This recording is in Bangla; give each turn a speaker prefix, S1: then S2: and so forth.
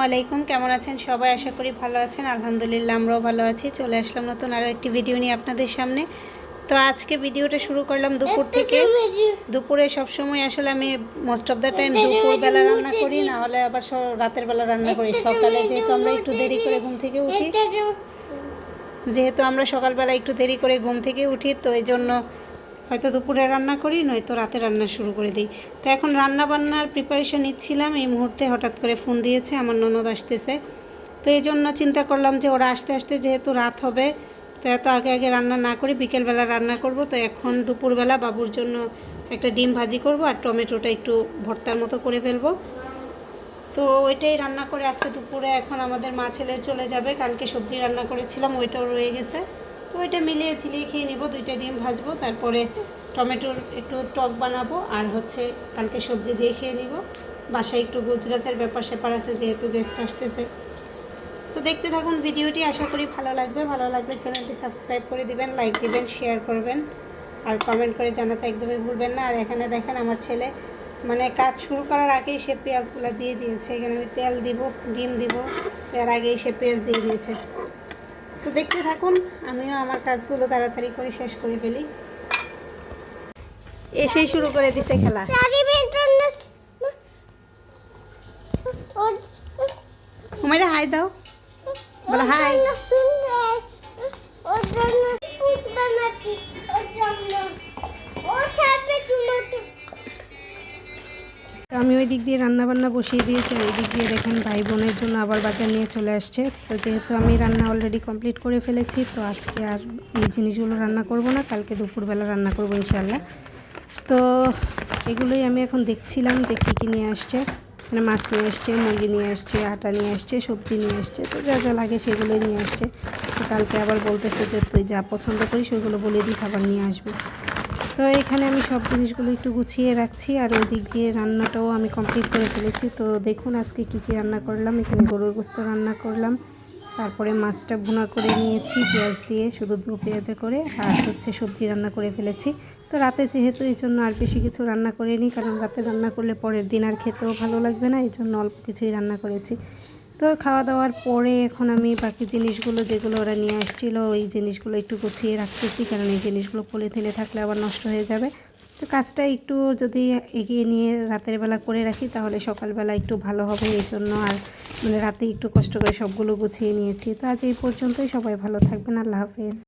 S1: আলাইকুম, কেমন আছেন সবাই? আশা করি ভালো আছেন। আলহামদুলিল্লাহ আমরাও ভালো আছি। চলে আসলাম নতুন আরও একটি ভিডিও নিয়ে আপনাদের সামনে। তো আজকে ভিডিওটা শুরু করলাম দুপুর থেকে। দুপুরে সবসময় আসলে আমি মোস্ট অফ দ্য টাইম দুপুরবেলা রান্না করি, না হলে আবার রাতের বেলা রান্না করি। সকালে যেহেতু আমরা একটু দেরি করে ঘুম থেকে উঠি, সকালবেলা একটু দেরি করে ঘুম থেকে উঠি, তো এই জন্য হয়তো দুপুরে রান্না করি, নয়তো রাতে রান্না শুরু করে দিই। তো এখন রান্না বান্নার প্রিপারেশান নিচ্ছিলাম, এই মুহূর্তে হঠাৎ করে ফোন দিয়েছে, আমার ননদ আসতেছে। তো এই জন্য চিন্তা করলাম যে ওরা আসতে আসতে যেহেতু রাত হবে, তো এত আগে আগে রান্না না করি, বিকেলবেলা রান্না করব। তো এখন দুপুরবেলা বাবুর জন্য একটা ডিম ভাজি করব আর টমেটোটা একটু ভর্তার মতো করে ফেলবো। তো ওইটাই রান্না করে আজকে দুপুরে এখন আমাদের মা ছেলে চলে যাবে। কালকে সবজি রান্না করেছিলাম, ওইটাও রয়ে গেছে, তো ওইটা মিলিয়ে ঝিলিয়ে খেয়ে নেব। দুইটা ডিম ভাজবো, তারপরে টমেটোর একটু টক বানাবো, আর কালকে সবজি দিয়ে খেয়ে নিব। বাসায় একটু গোছগাছের ব্যাপার স্যাপার আছে, যেহেতু গেস্ট আসতেছে। তো দেখতে থাকুন ভিডিওটি, আশা করি ভালো লাগবে। ভালো লাগলে চ্যানেলটি সাবস্ক্রাইব করে দিবেন, লাইক দিবেন, শেয়ার করবেন, আর কমেন্ট করে জানাতে একদমই ভুলবেন না। আর এখানে দেখেন আমার ছেলে কাজ শুরু করার আগেই সে পেঁয়াজগুলো দিয়ে দিয়েছে। এখানে আমি তেল দিব, ডিম দিব, এর আগেই সে পেঁয়াজ দিয়ে দিয়েছে। তো দেখতে থাকুন, আমিও আমার কাজগুলো তাড়াতাড়ি করে শেষ করে ফেলি। এসেই শুরু করে দিছে খেলা। তোমার হাই দাও, বলো হাই। আমি ওই দিক দিয়ে রান্নাবান্না বসিয়ে দিয়েছি, আর ওই দিক দিয়ে দেখেন ভাই বোনের জন্য আবার বাজার নিয়ে চলে আসছে। তো যেহেতু আমি রান্না অলরেডি কমপ্লিট করে ফেলেছি, তো আজকে আর এই জিনিসগুলো রান্না করব না, কালকে দুপুরবেলা রান্না করব ইনশাল্লাহ। তো এগুলোই আমি এখন দেখছিলাম যে কী কী নিয়ে আসছে। মানে মাছ নিয়ে আসছে, মুরগি নিয়ে আসছে, আটা নিয়ে আসছে, সবজি নিয়ে আসছে, তো যা যা লাগে সেগুলোই নিয়ে আসছে। তো কালকে আবার বলতেছে যে তুই যা পছন্দ করিস সেগুলো বলে দিস, আবার নিয়ে আসবি। তো এখানে আমি সব জিনিসগুলো একটু গুছিয়ে রাখছি, আর ওই দিক দিয়ে রান্নাটাও আমি কমপ্লিট করে ফেলেছি। তো দেখুন আজকে কী কী রান্না করলাম। এখানে গরুর গোস্ত রান্না করলাম, তারপরে মাছটা ভুনা করে নিয়েছি পেঁয়াজ দিয়ে, শুধু দু পেঁয়াজে করে, আর সবজি রান্না করে ফেলেছি। তো রাতে যেহেতু এই জন্য আর বেশি কিছু রান্না করিনি, কারণ রাতে রান্না করলে পরের দিন আর খেতেও ভালো লাগবে না, এই জন্য অল্প কিছুই রান্না করেছি। তো খাওয়া দাওয়ার পরে এখন আমি বাকি জিনিসগুলো যেগুলো ওরা নিয়ে আসছিলো, ওই জিনিসগুলো একটু গুছিয়ে রাখতেছি, কারণ এই জিনিসগুলো পলিথিনে থাকলে আবার নষ্ট হয়ে যাবে। তো কাজটা একটু যদি এগিয়ে নিয়ে রাতের বেলা করে রাখি, তাহলে সকালবেলা একটু ভালো হবে, এই জন্য আর রাতে একটু কষ্ট করে সবগুলো গুছিয়ে নিয়েছি। তো আজ এই পর্যন্তই, সবাই ভালো থাকবেন, আল্লাহ হাফেজ।